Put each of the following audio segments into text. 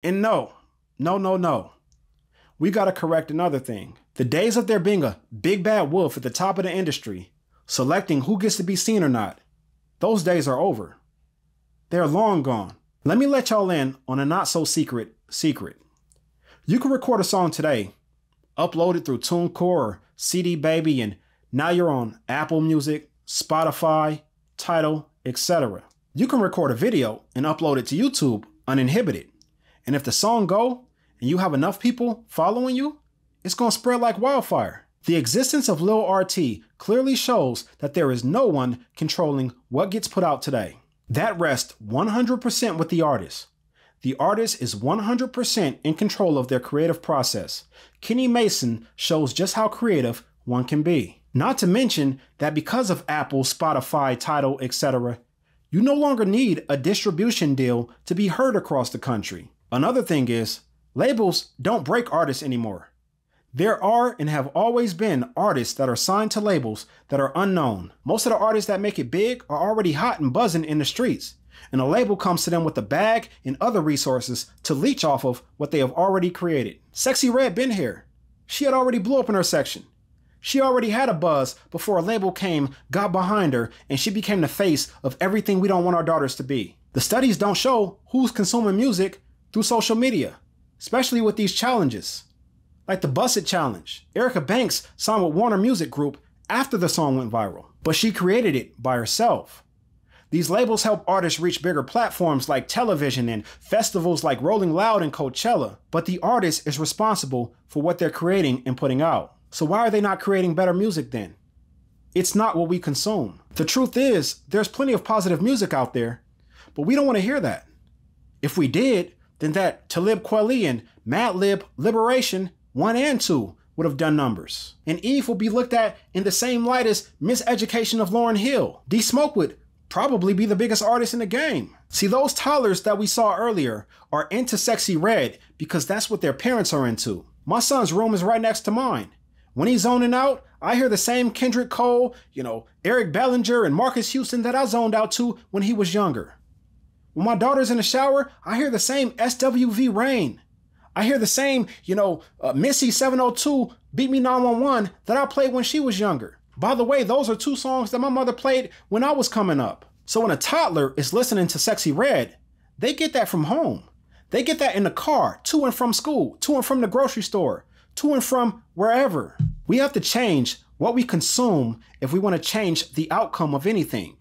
And no. We gotta correct another thing. The days of there being a big bad wolf at the top of the industry, selecting who gets to be seen or not, those days are over. They're long gone. Let me let y'all in on a not so secret. You can record a song today, upload it through TuneCore or CD Baby, and now you're on Apple Music, Spotify, Tidal, etc. You can record a video and upload it to YouTube uninhibited. And if the song go and you have enough people following you, it's gonna spread like wildfire. The existence of Lil RT clearly shows that there is no one controlling what gets put out today. That rests 100% with the artist. The artist is 100% in control of their creative process. Kenny Mason shows just how creative one can be. Not to mention that because of Apple, Spotify, Tidal, etc., you no longer need a distribution deal to be heard across the country. Another thing is, labels don't break artists anymore. There are and have always been artists that are signed to labels that are unknown. Most of the artists that make it big are already hot and buzzing in the streets, and a label comes to them with a bag and other resources to leech off of what they have already created. Sexyy Red been here. She had already blew up in her section. She already had a buzz before a label came, got behind her, and she became the face of everything we don't want our daughters to be. The studies don't show who's consuming music through social media, especially with these challenges. Like the Bust It Challenge. Erica Banks signed with Warner Music Group after the song went viral, but she created it by herself. These labels help artists reach bigger platforms like television and festivals like Rolling Loud and Coachella, but the artist is responsible for what they're creating and putting out. So why are they not creating better music then? It's not what we consume. The truth is, there's plenty of positive music out there, but we don't want to hear that. If we did, then that Talib Kweli and Madlib Liberation 1 and 2 would have done numbers. And Eve will be looked at in the same light as Miseducation of Lauryn Hill. D Smoke would probably be the biggest artist in the game. See, those toddlers that we saw earlier are into Sexyy Red because that's what their parents are into. My son's room is right next to mine. When he's zoning out, I hear the same Kendrick Cole, Eric Bellinger and Marcus Houston that I zoned out to when he was younger. When my daughter's in the shower, I hear the same SWV Rain. I hear the same, Missy 702 Beat Me 911 that I played when she was younger. By the way, those are two songs that my mother played when I was coming up. So when a toddler is listening to Sexyy Red, they get that from home. They get that in the car, to and from school, to and from the grocery store, to and from wherever. We have to change what we consume if we want to change the outcome of anything.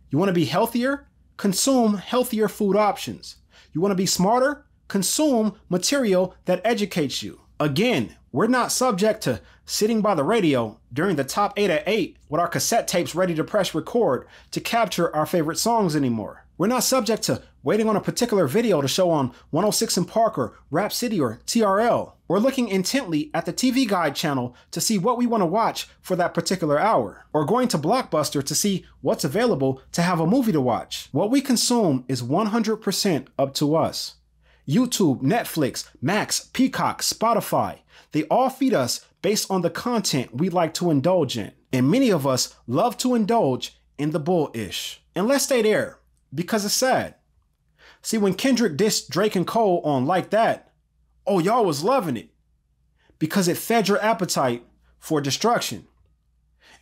You want to be healthier? Consume healthier food options. You want to be smarter? Consume material that educates you. Again, we're not subject to sitting by the radio during the top 8 at 8 with our cassette tapes ready to press record to capture our favorite songs anymore. We're not subject to waiting on a particular video to show on 106 in Park or Rap City or TRL. We're looking intently at the TV Guide channel to see what we want to watch for that particular hour, or going to Blockbuster to see what's available to have a movie to watch. What we consume is 100% up to us. YouTube, Netflix, Max, Peacock, Spotify, they all feed us based on the content we like to indulge in. And many of us love to indulge in the bullish. And let's stay there, because it's sad. See, when Kendrick dissed Drake and Cole on Like That, oh, y'all was loving it, because it fed your appetite for destruction.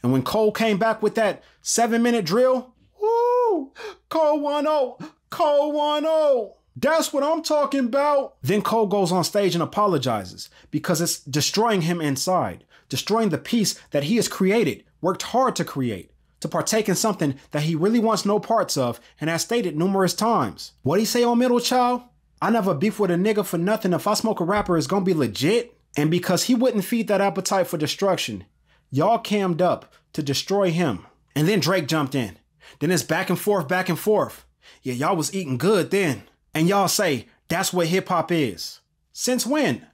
And when Cole came back with that 7-minute drill, woo, Cole 1-0, Cole 1-0. That's what I'm talking about. Then Cole goes on stage and apologizes because it's destroying him inside, destroying the peace that he has created, worked hard to create, to partake in something that he really wants no parts of and has stated numerous times. What'd he say on Middle Child? I never beef with a nigga for nothing. If I smoke a rapper, it's gonna be legit. And because he wouldn't feed that appetite for destruction, y'all cammed up to destroy him. And then Drake jumped in. Then it's back and forth. Yeah, y'all was eating good then. And y'all say, that's what hip hop is. Since when?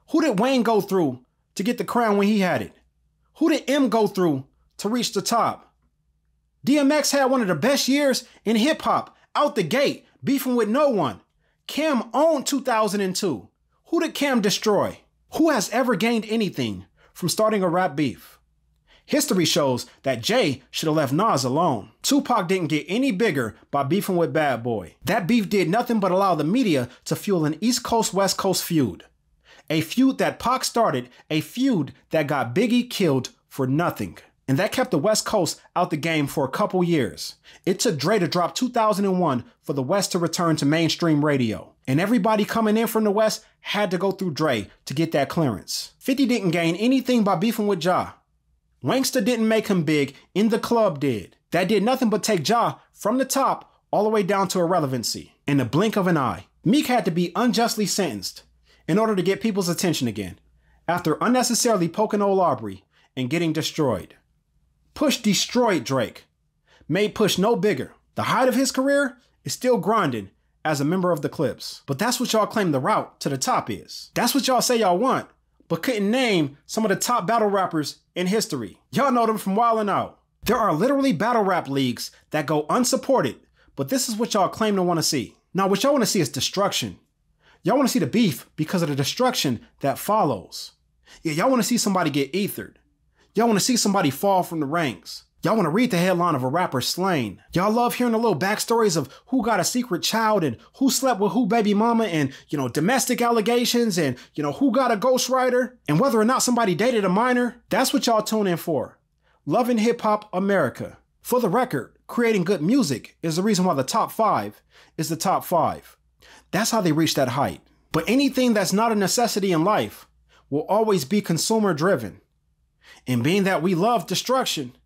Who did Wayne go through to get the crown when he had it? Who did M go through to reach the top? DMX had one of the best years in hip hop, out the gate, beefing with no one. Cam owned 2002. Who did Cam destroy? Who has ever gained anything from starting a rap beef? History shows that Jay should have left Nas alone. Tupac didn't get any bigger by beefing with Bad Boy. That beef did nothing but allow the media to fuel an East Coast-West Coast feud. A feud that Pac started, a feud that got Biggie killed for nothing. And that kept the West Coast out the game for a couple years. It took Dre to drop 2001 for the West to return to mainstream radio. And everybody coming in from the West had to go through Dre to get that clearance. 50 didn't gain anything by beefing with Ja. Wanksta didn't make him big, In the Club did. That did nothing but take Ja from the top all the way down to irrelevancy in the blink of an eye. Meek had to be unjustly sentenced in order to get people's attention again after unnecessarily poking old Aubrey and getting destroyed. Push destroyed Drake, made Push no bigger. The height of his career is still grinding as a member of the Clips. But that's what y'all claim the route to the top is. That's what y'all say y'all want, but couldn't name some of the top battle rappers in history. Y'all know them from Wild 'N Out. There are literally battle rap leagues that go unsupported, but this is what y'all claim to want to see. Now, what y'all want to see is destruction. Y'all want to see the beef because of the destruction that follows. Yeah, y'all want to see somebody get ethered. Y'all want to see somebody fall from the ranks. Y'all want to read the headline of a rapper slain. Y'all love hearing the little backstories of who got a secret child and who slept with who baby mama and, domestic allegations and, who got a ghostwriter and whether or not somebody dated a minor. That's what y'all tune in for. Loving Hip Hop America. For the record, creating good music is the reason why the top 5 is the top 5. That's how they reach that height. But anything that's not a necessity in life will always be consumer driven. And being that we love destruction,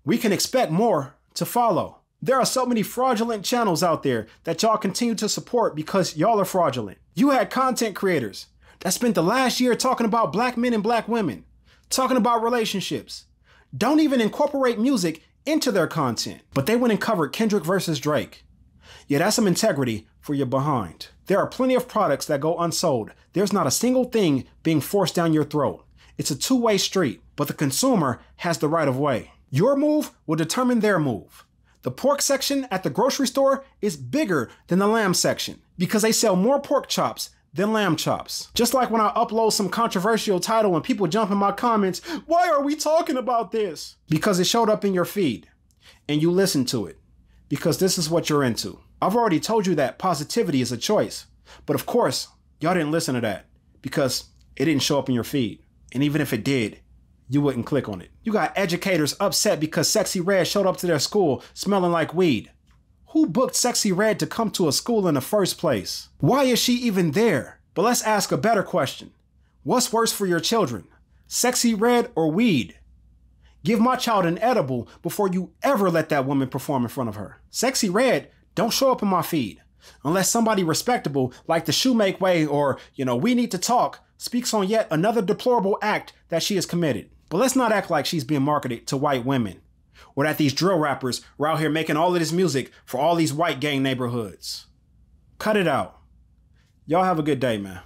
we can expect more to follow. There are so many fraudulent channels out there that y'all continue to support because y'all are fraudulent. You had content creators that spent the last year talking about black men and black women, talking about relationships, don't even incorporate music into their content, but they went and covered Kendrick versus Drake. Yeah, that's some integrity for your behind. There are plenty of products that go unsold. There's not a single thing being forced down your throat. It's a two-way street, but the consumer has the right of way. Your move will determine their move. The pork section at the grocery store is bigger than the lamb section because they sell more pork chops than lamb chops. Just like when I upload some controversial title and people jump in my comments, why are we talking about this? Because it showed up in your feed and you listened to it because this is what you're into. I've already told you that positivity is a choice, but of course, y'all didn't listen to that because it didn't show up in your feed. And even if it did, you wouldn't click on it. You got educators upset because Sexy Red showed up to their school smelling like weed. Who booked Sexy Red to come to a school in the first place? Why is she even there? But let's ask a better question. What's worse for your children? Sexy Red or weed? Give my child an edible before you ever let that woman perform in front of her. Sexy Red don't show up in my feed unless somebody respectable like the Shoemake Way or, We Need to Talk speaks on yet another deplorable act that she has committed. But let's not act like she's being marketed to white women or that these drill rappers are out here making all of this music for all these white gang neighborhoods. Cut it out. Y'all have a good day, man.